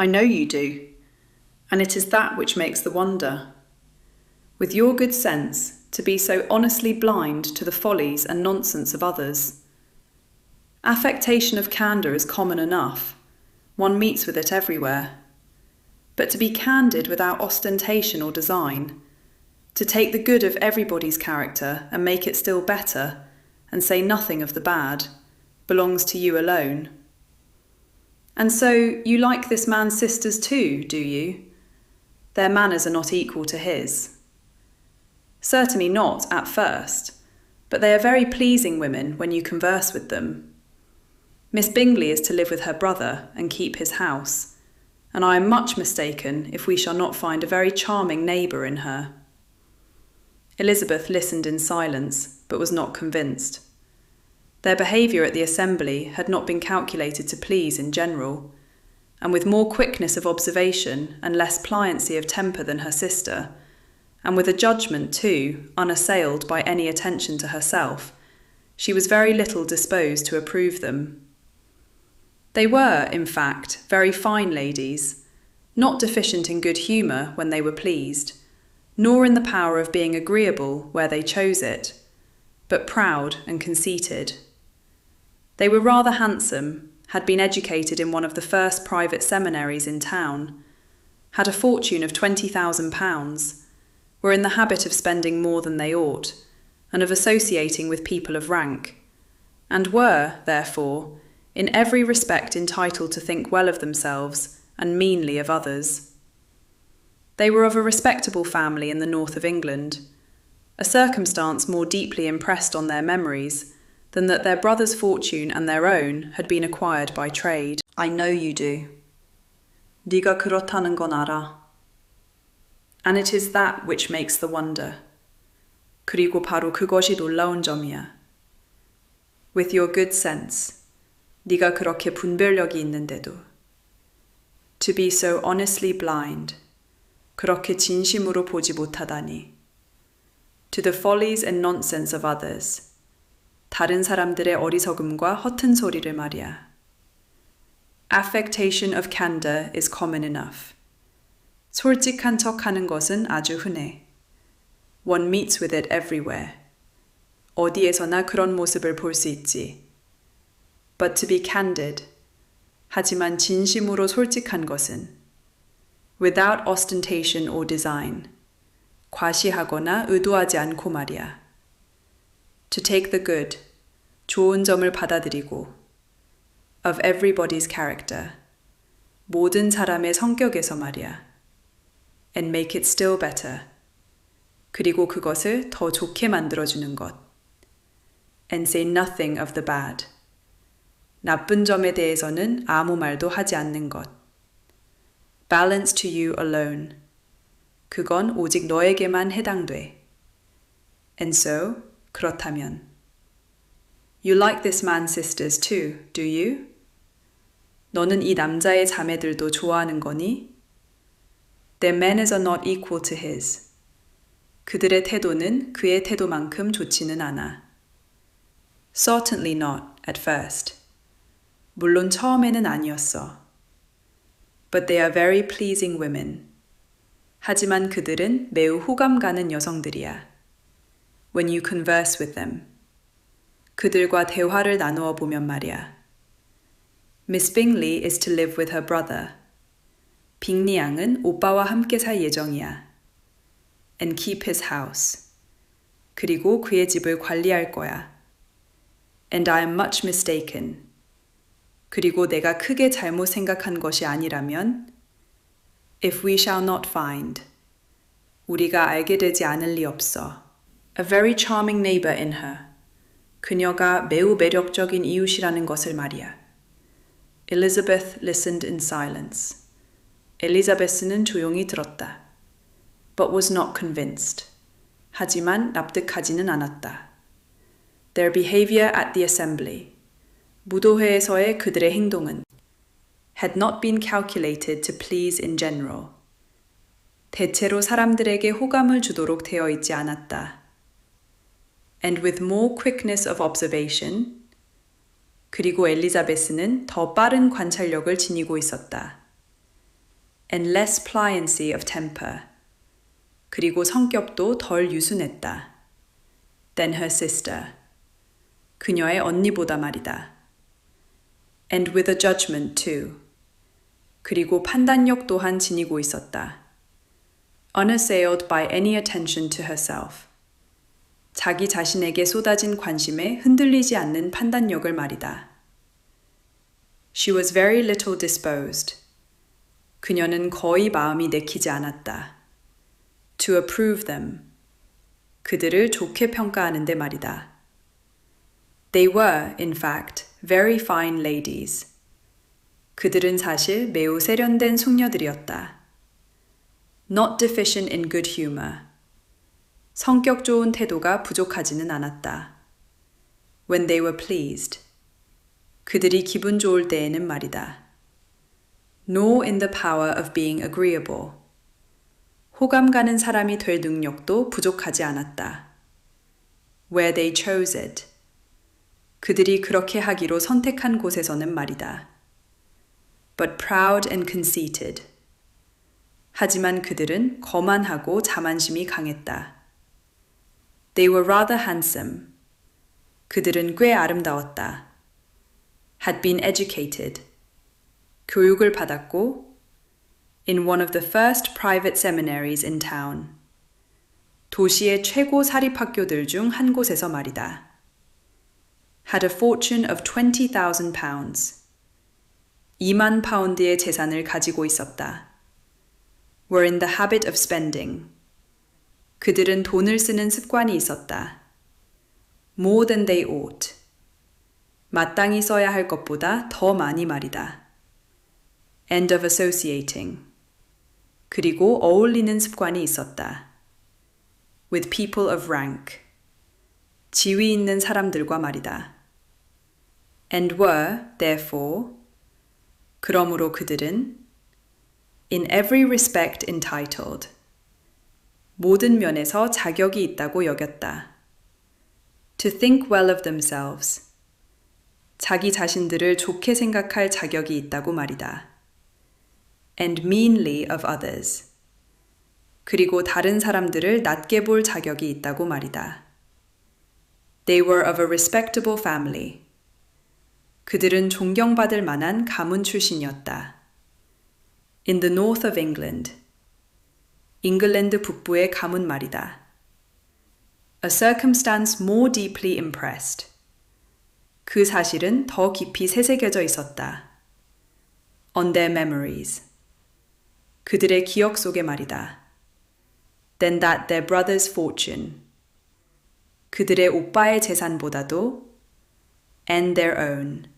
I know you do, and it is that which makes the wonder. With your good sense, to be so honestly blind to the follies and nonsense of others. Affectation of candour is common enough. One meets with it everywhere. But to be candid without ostentation or design, to take the good of everybody's character and make it still better, and say nothing of the bad, belongs to you alone. And so you like this man's sisters too, do you? Their manners are not equal to his. Certainly not at first, but they are very pleasing women when you converse with them. Miss Bingley is to live with her brother and keep his house, and I am much mistaken if we shall not find a very charming neighbour in her. Elizabeth listened in silence, but was not convinced. Their behaviour at the assembly had not been calculated to please in general, and with more quickness of observation and less pliancy of temper than her sister, and with a judgment, too, unassailed by any attention to herself, she was very little disposed to approve them. They were, in fact, very fine ladies, not deficient in good humour when they were pleased, nor in the power of being agreeable where they chose it, but proud and conceited. They were rather handsome, had been educated in one of the first private seminaries in town, had a fortune of £20,000, were in the habit of spending more than they ought, and of associating with people of rank, and were, therefore, in every respect entitled to think well of themselves and meanly of others. They were of a respectable family in the north of England, a circumstance more deeply impressed on their memories than that their brother's fortune and their own had been acquired by trade. I know you do. 네가 그렇다는 건 알아. And it is that which makes the wonder. 그리고 바로 그것이 놀라운 점이야. With your good sense, 네가 그렇게 분별력이 있는데도. To be so honestly blind, 그렇게 진심으로 보지 못하다니. To the follies and nonsense of others, 다른 사람들의 어리석음과 허튼 소리를 말이야. Affectation of candour is common enough. 솔직한 척 하는 것은 아주 흔해. One meets with it everywhere. 어디에서나 그런 모습을 볼 수 있지. But to be candid, 하지만 진심으로 솔직한 것은 without ostentation or design, 과시하거나 의도하지 않고 말이야. To take the good, 좋은 점을 받아들이고 of everybody's character, 모든 사람의 성격에서 말이야. And make it still better, 그리고 그것을 더 좋게 만들어주는 것. And say nothing of the bad, 나쁜 점에 대해서는 아무 말도 하지 않는 것. Balance to you alone, 그건 오직 너에게만 해당돼. And so, 그렇다면. You like this man's sisters too, do you? 너는 이 남자의 자매들도 좋아하는 거니? Their manners are not equal to his. 그들의 태도는 그의 태도만큼 좋지는 않아. Certainly not, at first. 물론 처음에는 아니었어. But they are very pleasing women. 하지만 그들은 매우 호감 가는 여성들이야. When you converse with them. 그들과 대화를 나누어 보면 말이야. Miss Bingley is to live with her brother. 빅리 양은 오빠와 함께 살 예정이야. And keep his house. 그리고 그의 집을 관리할 거야. And I am much mistaken. 그리고 내가 크게 잘못 생각한 것이 아니라면 If we shall not find. 우리가 알게 되지 않을 리 없어. A very charming neighbor in her. 그녀가 매우 매력적인 이웃이라는 것을 말이야. Elizabeth listened in silence. 엘리자베스는 조용히 들었다. But was not convinced. 하지만 납득하지는 않았다. Their behavior at the assembly. 무도회에서의 그들의 행동은 had not been calculated to please in general. 대체로 사람들에게 호감을 주도록 되어 있지 않았다. And with more quickness of observation, 그리고 엘리자베스는 더 빠른 관찰력을 지니고 있었다. and less pliancy of temper. 그리고 성격도 덜 유순했다. than her sister. 그녀의 언니보다 말이다. and with a judgment too. 그리고 판단력 또한 지니고 있었다. unassailed by any attention to herself. 자기 자신에게 쏟아진 관심에 흔들리지 않는 판단력을 말이다. She was very little disposed. 그녀는 거의 마음이 내키지 않았다. To approve them. 그들을 좋게 평가하는데 말이다. They were, in fact, very fine ladies. 그들은 사실 매우 세련된 숙녀들이었다. Not deficient in good humor. 성격 좋은 태도가 부족하지는 않았다. When they were pleased. 그들이 기분 좋을 때에는 말이다. Nor in the power of being agreeable. 호감 가는 사람이 될 능력도 부족하지 않았다. Where they chose it. 그들이 그렇게 하기로 선택한 곳에서는 말이다. But proud and conceited. 하지만 그들은 거만하고 자만심이 강했다. They were rather handsome. 그들은 꽤 아름다웠다. Had been educated. 교육을 받았고 in one of the first private seminaries in town. 도시의 최고 사립학교들 중 한 곳에서 말이다. Had a fortune of £20,000. 2만 파운드의 재산을 가지고 있었다. Were in the habit of spending. 그들은 돈을 쓰는 습관이 있었다. More than they ought. 마땅히 써야 할 것보다 더 많이 말이다. And of associating. 그리고 어울리는 습관이 있었다. With people of rank. 지위 있는 사람들과 말이다. And were, therefore, 그러므로 그들은 in every respect entitled. 모든 면에서 자격이 있다고 여겼다. To think well of themselves. 자기 자신들을 좋게 생각할 자격이 있다고 말이다. And meanly of others. 그리고 다른 사람들을 낮게 볼 자격이 있다고 말이다. They were of a respectable family. 그들은 존경받을 만한 가문 출신이었다. In the north of England. 잉글랜드 북부의 가문 말이다. A circumstance more deeply impressed. 그 사실은 더 깊이 새새겨져 있었다. On their memories. 그들의 기억 속에 말이다. Than that their brother's fortune. 그들의 오빠의 재산보다도 and their own.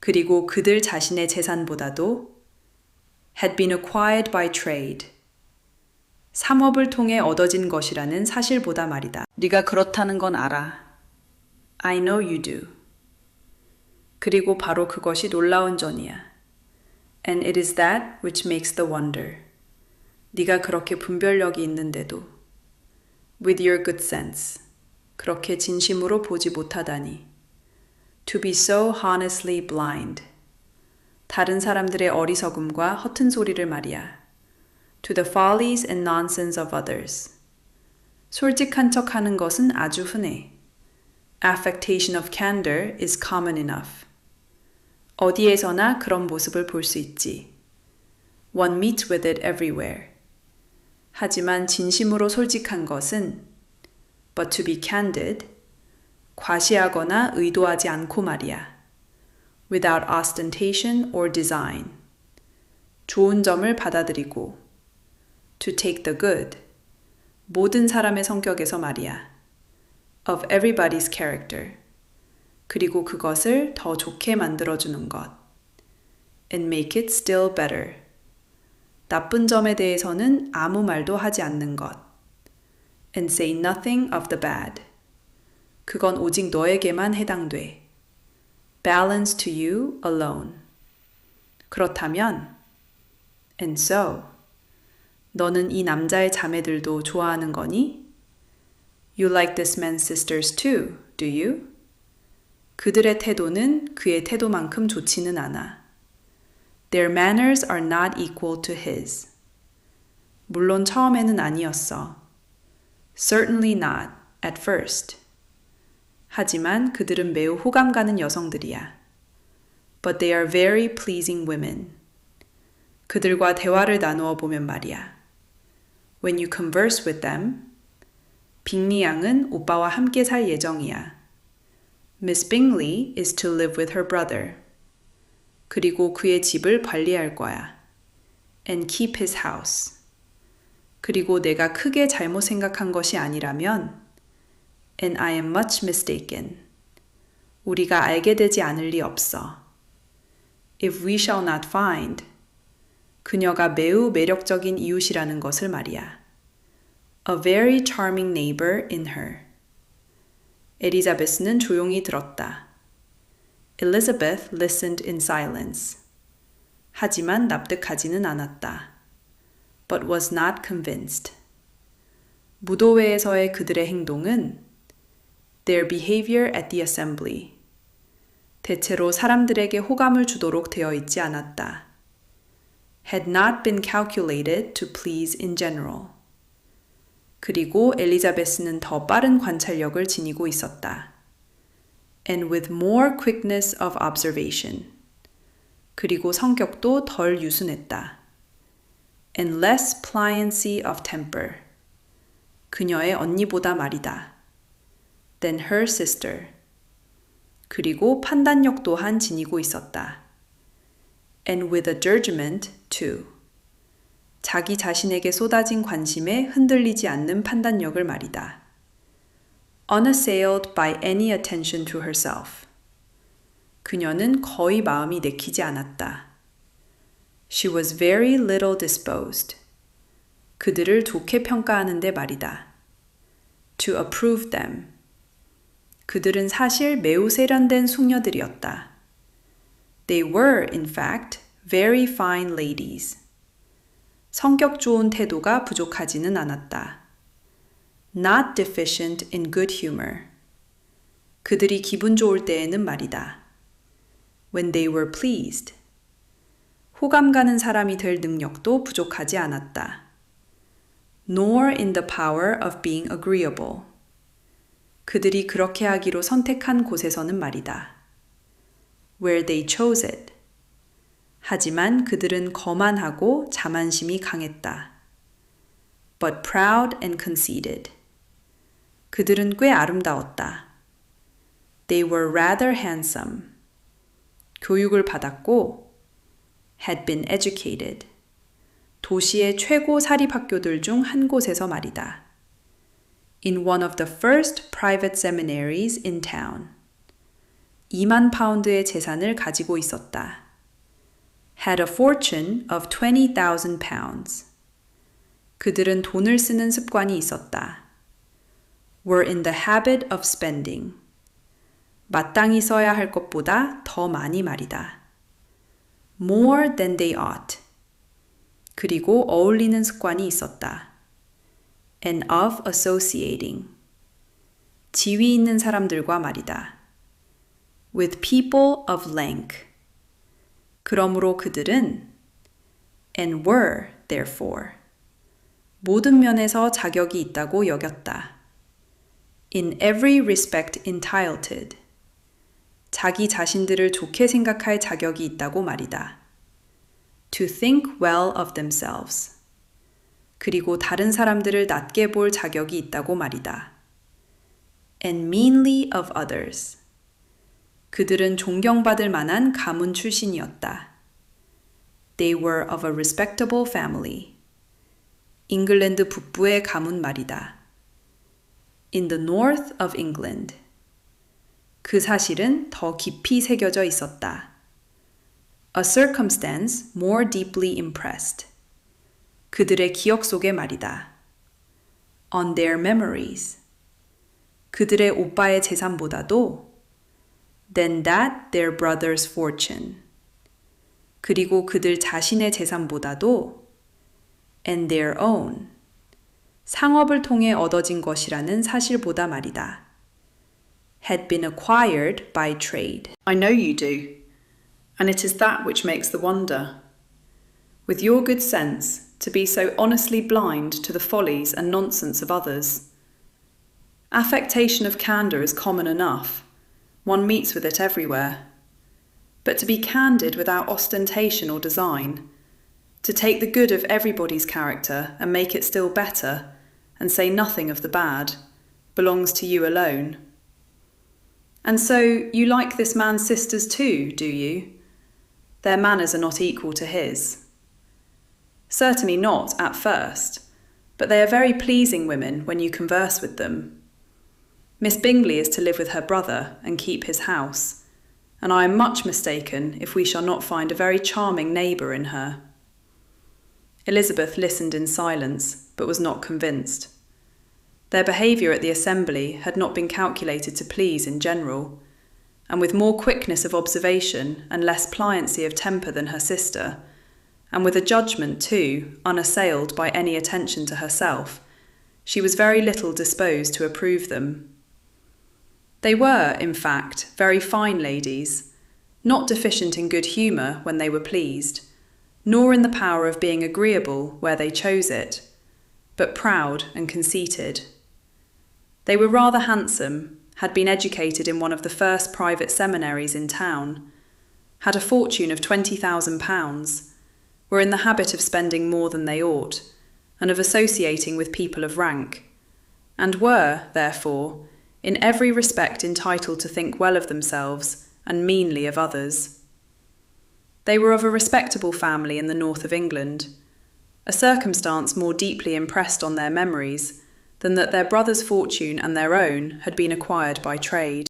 그리고 그들 자신의 재산보다도 had been acquired by trade. 삼업을 통해 얻어진 것이라는 사실보다 말이다. 네가 그렇다는 건 알아. I know you do. 그리고 바로 그것이 놀라운 점이야. And it is that which makes the wonder. 네가 그렇게 분별력이 있는데도 with your good sense. 그렇게 진심으로 보지 못하다니. To be so honestly blind. 다른 사람들의 어리석음과 허튼 소리를 말이야. To the follies and nonsense of others. 솔직한 척 하는 것은 아주 흔해. Affectation of candor is common enough. 어디에서나 그런 모습을 볼 수 있지. One meets with it everywhere. 하지만 진심으로 솔직한 것은 but to be candid, 과시하거나 의도하지 않고 말이야. Without ostentation or design. 좋은 점을 받아들이고 to take the good. 모든 사람의 성격에서 말이야. Of everybody's character. 그리고 그것을 더 좋게 만들어주는 것. And make it still better. 나쁜 점에 대해서는 아무 말도 하지 않는 것. And say nothing of the bad. 그건 오직 너에게만 해당돼. Balance to you alone. 그렇다면, and so, 너는 이 남자의 자매들도 좋아하는 거니? You like this man's sisters too, do you? 그들의 태도는 그의 태도만큼 좋지는 않아. Their manners are not equal to his. 물론 처음에는 아니었어. Certainly not at first. 하지만 그들은 매우 호감 가는 여성들이야. But they are very pleasing women. 그들과 대화를 나누어 보면 말이야. When you converse with them, 빅리 양은 오빠와 함께 살 예정이야. Miss Bingley is to live with her brother. 그리고 그의 집을 관리할 거야. And keep his house. 그리고 내가 크게 잘못 생각한 것이 아니라면 And I am much mistaken. 우리가 알게 되지 않을 리 없어. If we shall not find. 그녀가 매우 매력적인 이웃이라는 것을 말이야. A very charming neighbor in her. 엘리자베스는 조용히 들었다. Elizabeth listened in silence. 하지만 납득하지는 않았다. But was not convinced. 무도회에서의 그들의 행동은 Their behavior at the assembly. 대체로 사람들에게 호감을 주도록 되어 있지 않았다. Had not been calculated to please in general. 그리고 엘리자베스는 더 빠른 관찰력을 지니고 있었다. And with more quickness of observation. 그리고 성격도 덜 유순했다. And less pliancy of temper. 그녀의 언니보다 말이다. Than her sister. 그리고 판단력 또한 지니고 있었다. And with a judgment too. 자기 자신에게 쏟아진 관심에 흔들리지 않는 판단력을 말이다. Unassailed by any attention to herself. 그녀는 거의 마음이 내키지 않았다. She was very little disposed. 그들을 좋게 평가하는데 말이다. To approve them. 그들은 사실 매우 세련된 숙녀들이었다. They were, in fact, very fine ladies. 성격 좋은 태도가 부족하지는 않았다. Not deficient in good humor. 그들이 기분 좋을 때에는 말이다. When they were pleased. 호감 가는 사람이 될 능력도 부족하지 않았다. Nor in the power of being agreeable. 그들이 그렇게 하기로 선택한 곳에서는 말이다. Where they chose it. 하지만 그들은 거만하고 자만심이 강했다. But proud and conceited. 그들은 꽤 아름다웠다. They were rather handsome. 교육을 받았고 had been educated. 도시의 최고 사립학교들 중 한 곳에서 말이다. In one of the first private seminaries in town. 2만 파운드의 재산을 가지고 있었다. Had a fortune of 20,000 pounds. 그들은 돈을 쓰는 습관이 있었다. Were in the habit of spending. 마땅히 써야 할 것보다 더 많이 말이다. More than they ought. 그리고 어울리는 습관이 있었다. And of associating. 지위 있는 사람들과 말이다. With people of rank. 그러므로 그들은 and were, therefore. 모든 면에서 자격이 있다고 여겼다. In every respect entitled. 자기 자신들을 좋게 생각할 자격이 있다고 말이다. To think well of themselves. 그리고 다른 사람들을 낮게 볼 자격이 있다고 말이다. And meanly of others. 그들은 존경받을 만한 가문 출신이었다. They were of a respectable family. 잉글랜드 북부의 가문 말이다. In the north of England. 그 사실은 더 깊이 새겨져 있었다. A circumstance more deeply impressed. 그들의 기억 속에 말이다. On their memories. 그들의 오빠의 재산보다도 than that their brother's fortune. 그리고 그들 자신의 재산보다도 and their own. 상업을 통해 얻어진 것이라는 사실보다 말이다. Had been acquired by trade. I know you do, and it is that which makes the wonder. with your good sense, to be so honestly blind to the follies and nonsense of others. Affectation of candour is common enough. One meets with it everywhere. But to be candid without ostentation or design, to take the good of everybody's character and make it still better, and say nothing of the bad, belongs to you alone. And so you like this man's sisters too, do you? Their manners are not equal to his. Certainly not at first, but they are very pleasing women when you converse with them. Miss Bingley is to live with her brother and keep his house, and I am much mistaken if we shall not find a very charming neighbour in her. Elizabeth listened in silence, but was not convinced. Their behaviour at the assembly had not been calculated to please in general, and with more quickness of observation and less pliancy of temper than her sister, and with a judgment too unassailed by any attention to herself, she was very little disposed to approve them. They were, in fact, very fine ladies, not deficient in good humour when they were pleased, nor in the power of being agreeable where they chose it, but proud and conceited. They were rather handsome, had been educated in one of the first private seminaries in town, had a fortune of £20,000, were in the habit of spending more than they ought, and of associating with people of rank, and were, therefore, in every respect entitled to think well of themselves and meanly of others. They were of a respectable family in the north of England, a circumstance more deeply impressed on their memories than that their brother's fortune and their own had been acquired by trade.